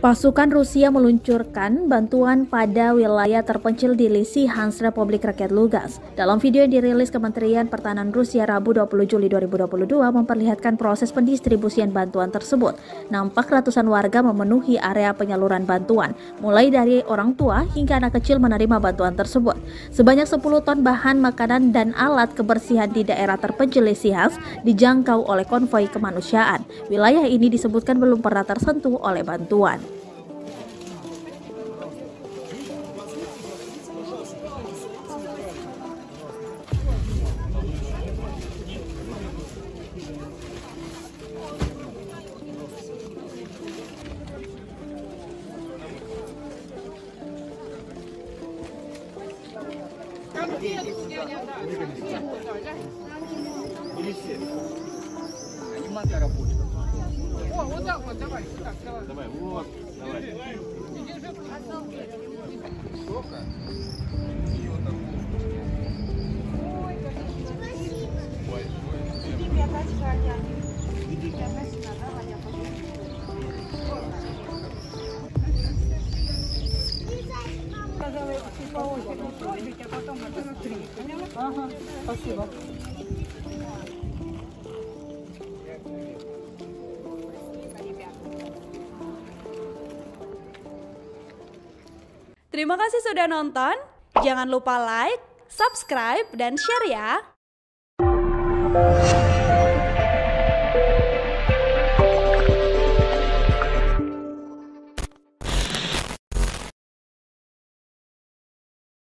Pasukan Rusia meluncurkan bantuan pada wilayah terpencil di Lysychansk, Republik Rakyat Lugansk. Dalam video yang dirilis Kementerian Pertahanan Rusia Rabu 20 Juli 2022 memperlihatkan proses pendistribusian bantuan tersebut. Nampak ratusan warga memenuhi area penyaluran bantuan, mulai dari orang tua hingga anak kecil menerima bantuan tersebut. Sebanyak 10 ton bahan makanan dan alat kebersihan di daerah terpencil Lysychansk dijangkau oleh konvoi kemanusiaan. Wilayah ini disebutkan belum pernah tersentuh oleh bantuan. Давай, вот, давай. Ага, спасибо. Terima kasih sudah nonton. Jangan lupa like, subscribe, dan share ya.